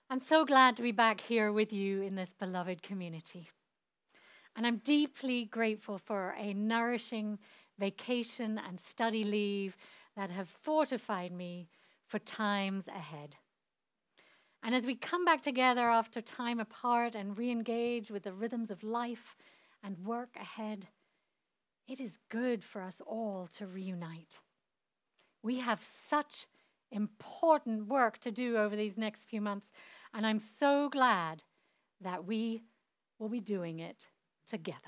I'm so glad to be back here with you in this beloved community. And I'm deeply grateful for a nourishing vacation and study leave that have fortified me for times ahead. And as we come back together after time apart and re-engage with the rhythms of life and work ahead, it is good for us all to reunite. We have such important work to do over these next few months, and I'm so glad that we will be doing it together.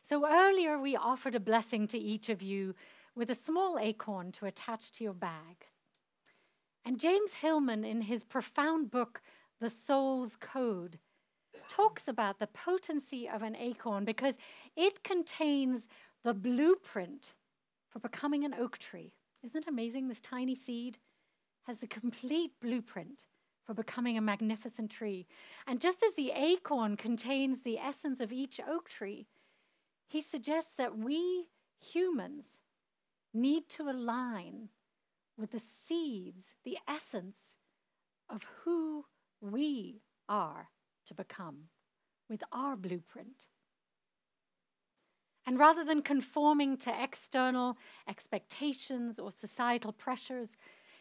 So earlier we offered a blessing to each of you with a small acorn to attach to your bag. And James Hillman, in his profound book, The Soul's Code, talks about the potency of an acorn because it contains the blueprint for becoming an oak tree. Isn't it amazing? This tiny seed has the complete blueprint for becoming a magnificent tree. And just as the acorn contains the essence of each oak tree, he suggests that we humans need to align with the seeds, the essence of who we are to become, with our blueprint. And rather than conforming to external expectations or societal pressures,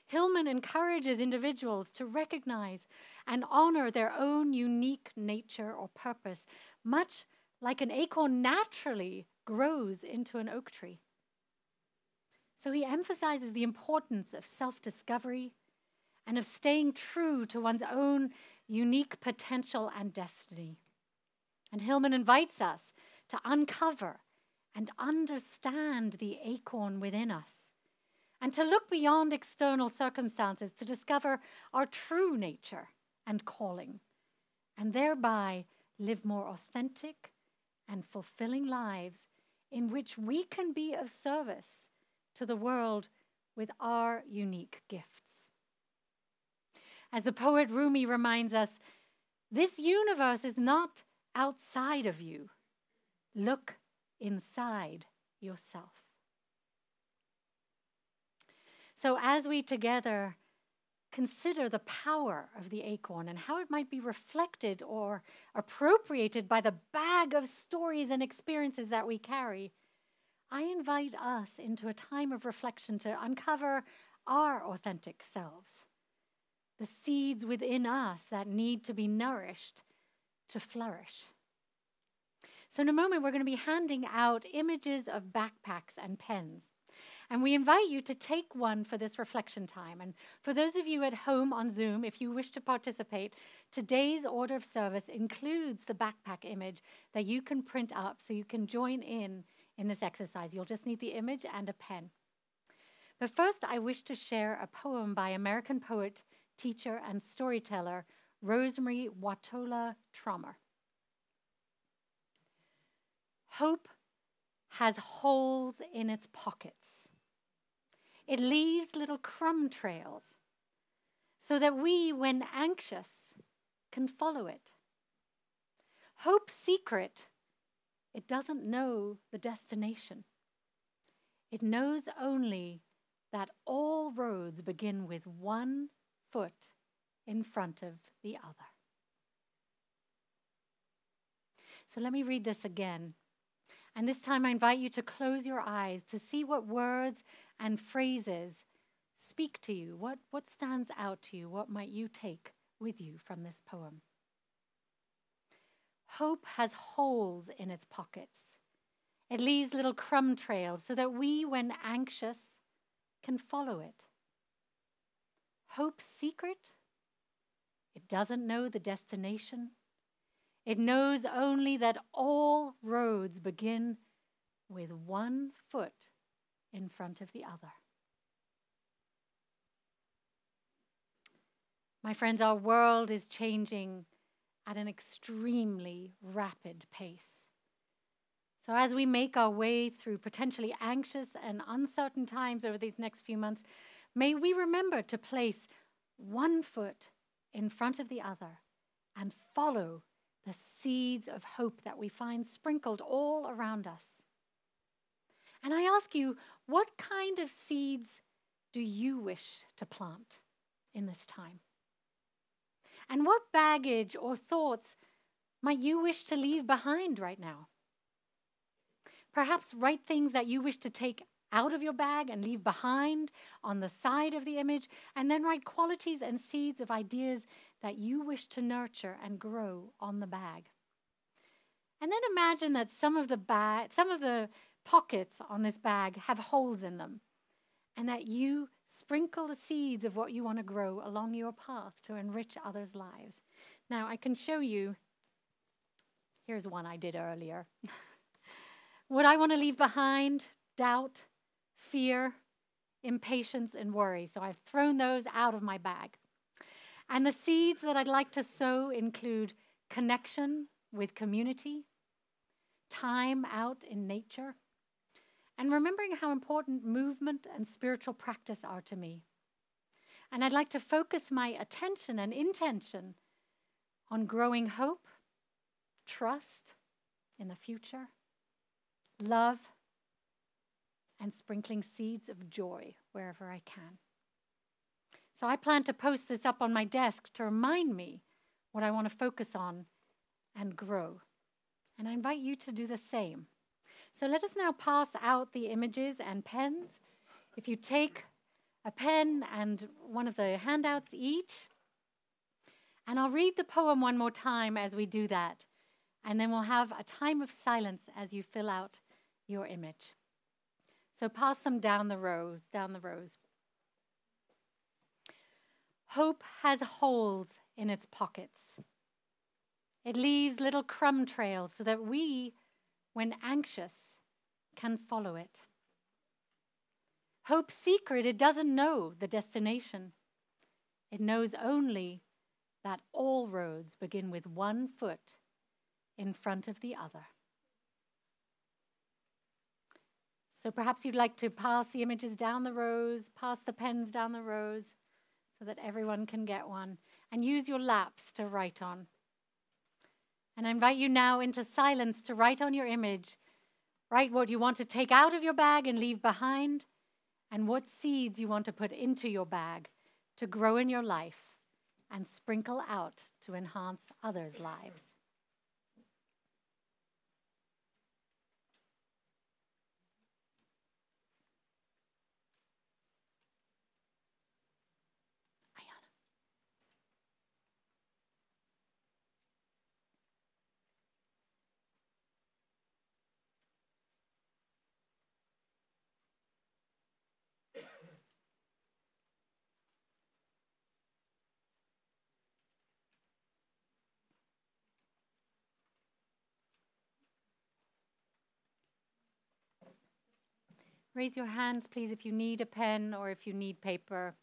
Hillman encourages individuals to recognize and honor their own unique nature or purpose, much like an acorn naturally grows into an oak tree. So he emphasizes the importance of self-discovery and of staying true to one's own unique potential and destiny. And Hillman invites us to uncover and understand the acorn within us, and to look beyond external circumstances to discover our true nature and calling, and thereby live more authentic and fulfilling lives in which we can be of service to the world with our unique gifts. As the poet Rumi reminds us, this universe is not outside of you. Look inside yourself. So as we together consider the power of the acorn and how it might be reflected or appropriated by the bag of stories and experiences that we carry, I invite us into a time of reflection to uncover our authentic selves, the seeds within us that need to be nourished to flourish. So in a moment, we're going to be handing out images of backpacks and pens. And we invite you to take one for this reflection time. And for those of you at home on Zoom, if you wish to participate, today's order of service includes the backpack image that you can print up so you can join in this exercise. You'll just need the image and a pen. But first, I wish to share a poem by American poet, teacher, and storyteller Rosemary Watola Trommer. Hope has holes in its pockets. It leaves little crumb trails so that we, when anxious, can follow it. Hope's secret, it doesn't know the destination. It knows only that all roads begin with one foot in front of the other. So let me read this again. And this time I invite you to close your eyes to see what words and phrases speak to you. What stands out to you? What might you take with you from this poem? Hope has holes in its pockets. It leaves little crumb trails so that we, when anxious, can follow it. Hope's secret? It doesn't know the destination. It knows only that all roads begin with one foot in front of the other. My friends, our world is changing at an extremely rapid pace. So as we make our way through potentially anxious and uncertain times over these next few months, may we remember to place one foot in front of the other and follow the seeds of hope that we find sprinkled all around us. And I ask you, what kind of seeds do you wish to plant in this time? And what baggage or thoughts might you wish to leave behind right now? Perhaps write things that you wish to take out of your bag and leave behind on the side of the image, and then write qualities and seeds of ideas that you wish to nurture and grow on the bag. And then imagine that some of the pockets on this bag have holes in them, and that you sprinkle the seeds of what you want to grow along your path to enrich others' lives. Now, I can show you. Here's one I did earlier. What I want to leave behind: doubt, fear, impatience, and worry. So I've thrown those out of my bag. And the seeds that I'd like to sow include connection with community, time out in nature, and remembering how important movement and spiritual practice are to me. And I'd like to focus my attention and intention on growing hope, trust in the future, love, and sprinkling seeds of joy wherever I can. So I plan to post this up on my desk to remind me what I want to focus on and grow. And I invite you to do the same. So let us now pass out the images and pens. If you take a pen and one of the handouts each, and I'll read the poem one more time as we do that, and then we'll have a time of silence as you fill out your image. So pass them down the rows. Hope has holes in its pockets. It leaves little crumb trails so that we, when anxious, can follow it. Hope's secret: it doesn't know the destination. It knows only that all roads begin with one foot in front of the other. So perhaps you'd like to pass the images down the rows, pass the pens down the rows, so that everyone can get one, and use your laps to write on. And I invite you now into silence to write on your image. Write what you want to take out of your bag and leave behind, and what seeds you want to put into your bag to grow in your life and sprinkle out to enhance others' lives. Ayanna. Raise your hands, please, if you need a pen or if you need paper.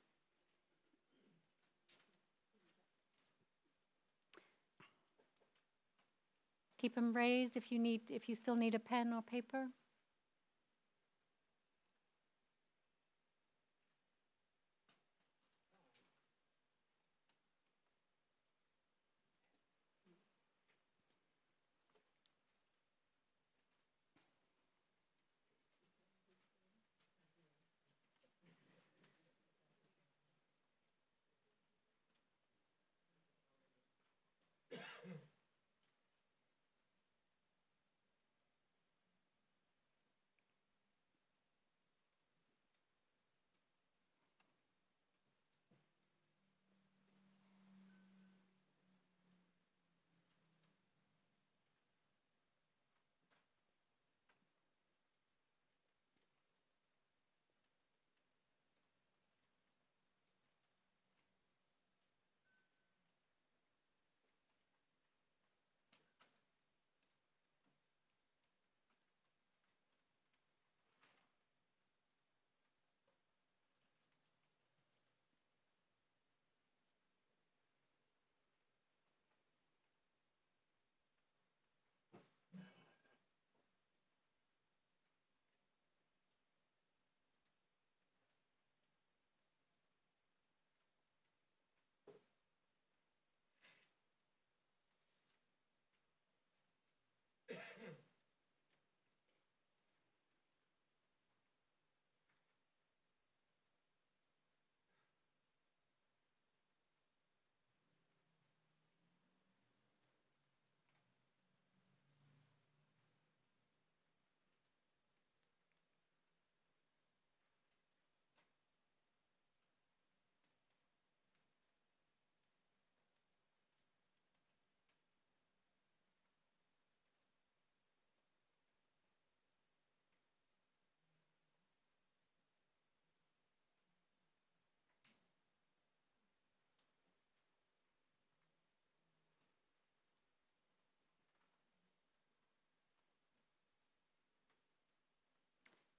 Keep them raised if you still need a pen or paper.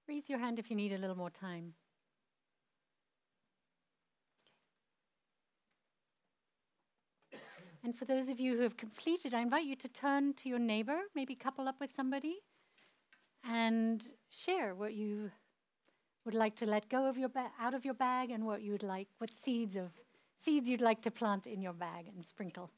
Raise your hand if you need a little more time. And for those of you who have completed, I invite you to turn to your neighbor, maybe couple up with somebody, and share what you would like to let go of out of your bag, and what seeds you'd like to plant in your bag and sprinkle.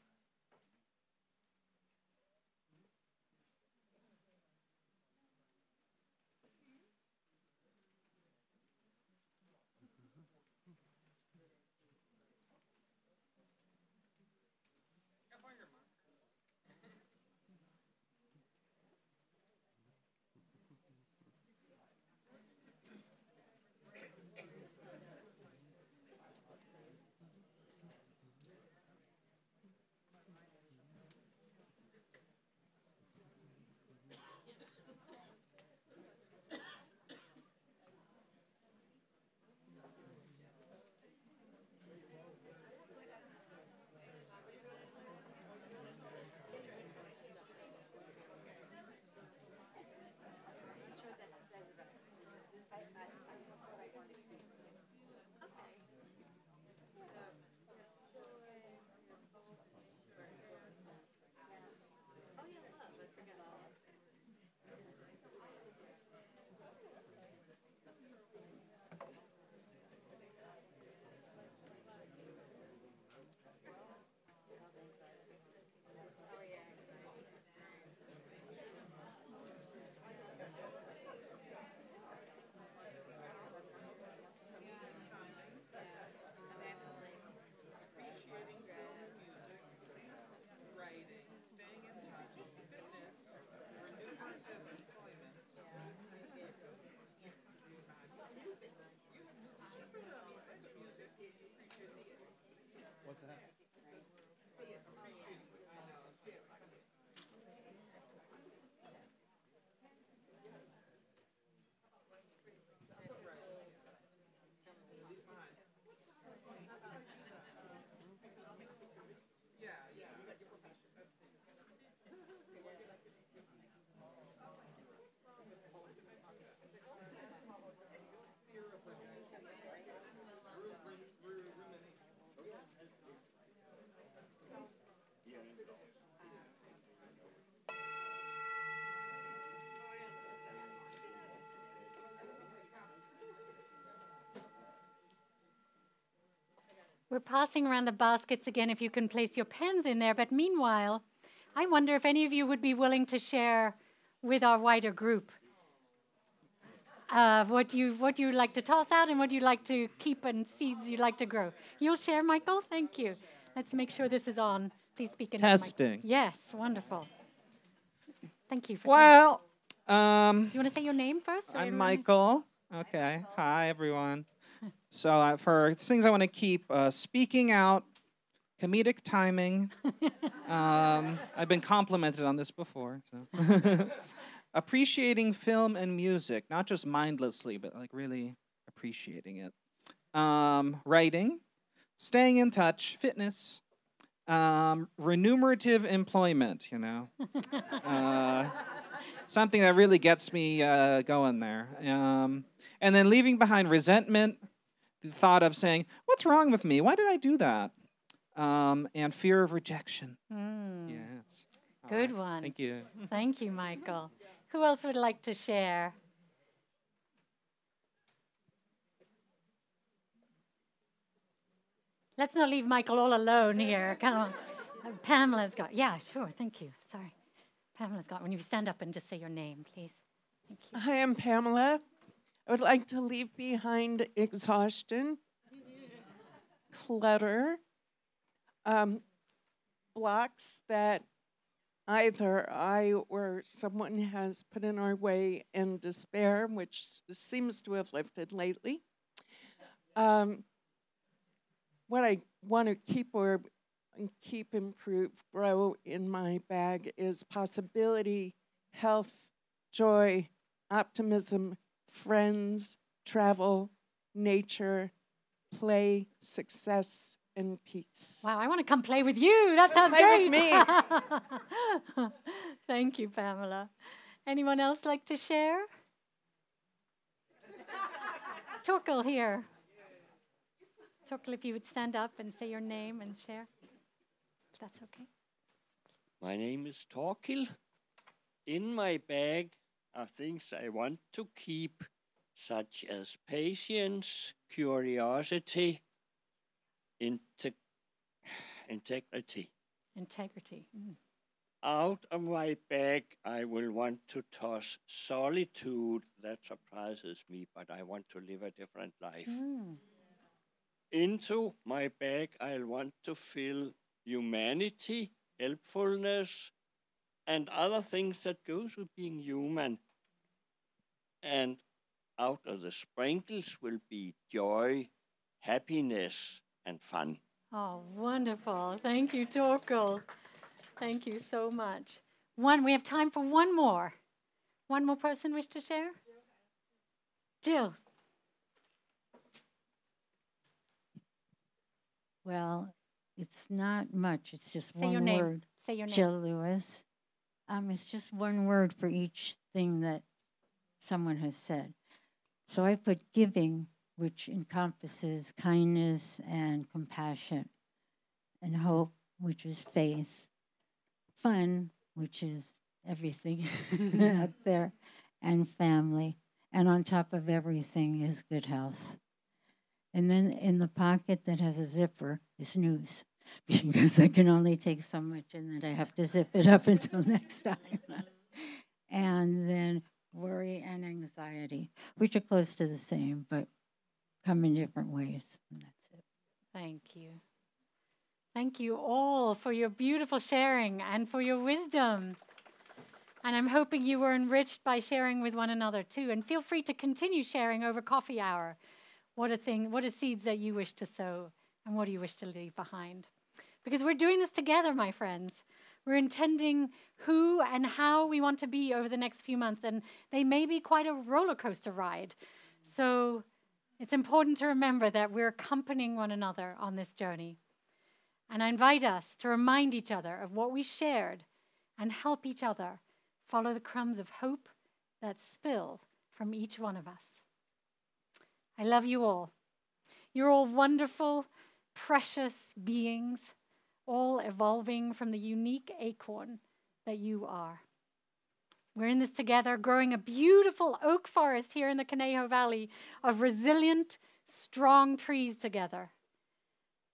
What's that? We're passing around the baskets again if you can place your pens in there. But meanwhile, I wonder if any of you would be willing to share with our wider group what you like to toss out and what you like to keep and seeds you'd like to grow. You'll share, Michael? Thank you. Let's make sure this is on. Please speak in. Testing. Yes, wonderful. Thank you. Well, you want to say your name first? I'm Michael. Okay. Hi, everyone. So for things I want to keep, speaking out, comedic timing. I've been complimented on this before. So. Appreciating film and music, not just mindlessly, but like really appreciating it. Writing, staying in touch, fitness, remunerative employment, you know. Something that really gets me going there. And then leaving behind resentment, the thought of saying, what's wrong with me? Why did I do that? And fear of rejection. Yes. Good one. Thank you. Thank you, Michael. Who else would like to share? Let's not leave Michael all alone here. Come on. Pamela's got. Yeah, sure. Thank you. Sorry. Pamela's got. When you stand up and just say your name, please. Thank you. Hi, I'm Pamela. I would like to leave behind exhaustion, clutter, blocks that either I or someone has put in our way, and despair, which seems to have lifted lately. What I want to keep, improve, grow in my bag is possibility, health, joy, optimism, friends, travel, nature, play, success, and peace. Wow, I want to come play with you. That sounds play great. With me. Thank you, Pamela. Anyone else like to share? Torkel here? Torkel, if you would stand up and say your name and share, if that's okay. My name is Torkil. In my bag are things I want to keep, such as patience, curiosity, integrity. Integrity. Mm. Out of my bag, I will want to toss solitude. That surprises me, but I want to live a different life. Mm. Into my bag, I'll want to fill humanity, helpfulness, and other things that goes with being human. And out of the sprinkles will be joy, happiness, and fun. Oh, wonderful. Thank you, Torkel. Thank you so much. We have time for one more. One more person wish to share? Jill. Well, it's not much. It's just Say your one name. word. Say your name. Jill Lewis. It's just one word for each thing that someone has said. So I put giving, which encompasses kindness and compassion, and hope, which is faith, fun, which is everything out there, and family. And on top of everything is good health. And then in the pocket that has a zipper is news, because I can only take so much and then I have to zip it up until next time. And then worry and anxiety, which are close to the same, but come in different ways. And that's it. Thank you. Thank you all for your beautiful sharing and for your wisdom. And I'm hoping you were enriched by sharing with one another too. And feel free to continue sharing over coffee hour. What are seeds that you wish to sow, and what do you wish to leave behind? Because we're doing this together, my friends. We're intending who and how we want to be over the next few months, and they may be quite a roller coaster ride. So it's important to remember that we're accompanying one another on this journey. And I invite us to remind each other of what we shared and help each other follow the crumbs of hope that spill from each one of us. I love you all. You're all wonderful, precious beings, all evolving from the unique acorn that you are. We're in this together, growing a beautiful oak forest here in the Conejo Valley of resilient, strong trees together.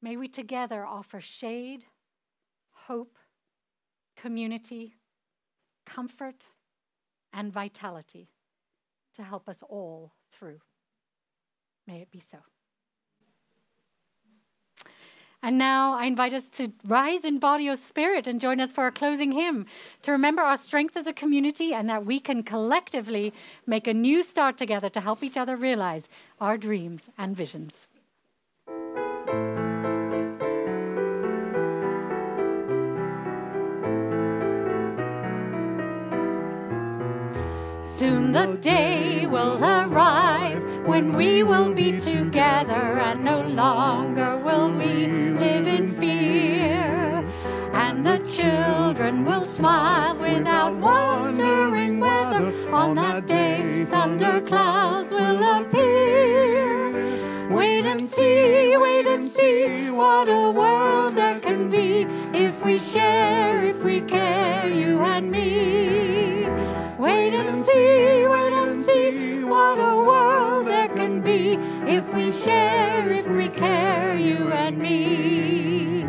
May we together offer shade, hope, community, comfort, and vitality to help us all through. May it be so. And now I invite us to rise in body or spirit and join us for our closing hymn to remember our strength as a community and that we can collectively make a new start together to help each other realize our dreams and visions. Soon the day will arrive when we will be together, and no longer will we live in fear. And the children will smile without wondering whether on that day thunderclouds will appear. Wait and see what a world there can be if we share, if we care, you and me. Wait and see what a world there can be if we share, if we care, you and me.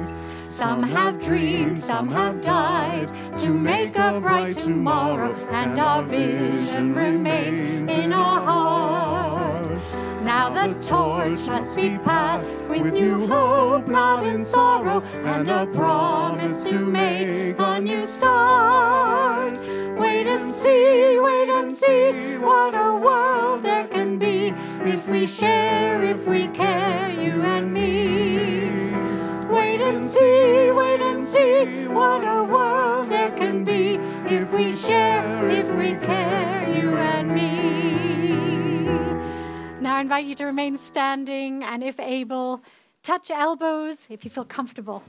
Some have dreamed, some have died to make a bright tomorrow, and our vision remains in our hearts. Now the torch must be passed with new hope, not in sorrow, and a promise to make a new start. Wait and see what a world there can be if we share, if we care, you and me. Wait and see what a world there can be if we share, if we care, you and me. Now I invite you to remain standing, and if able, touch elbows if you feel comfortable.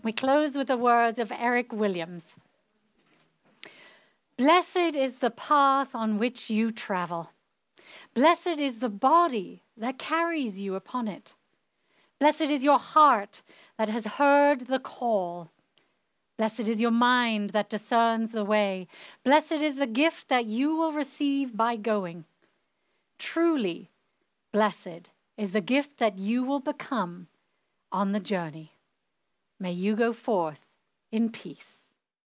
We close with the words of Eric Williams. Blessed is the path on which you travel. Blessed is the body that carries you upon it. Blessed is your heart that has heard the call. Blessed is your mind that discerns the way. Blessed is the gift that you will receive by going. Truly, blessed is the gift that you will become on the journey. May you go forth in peace.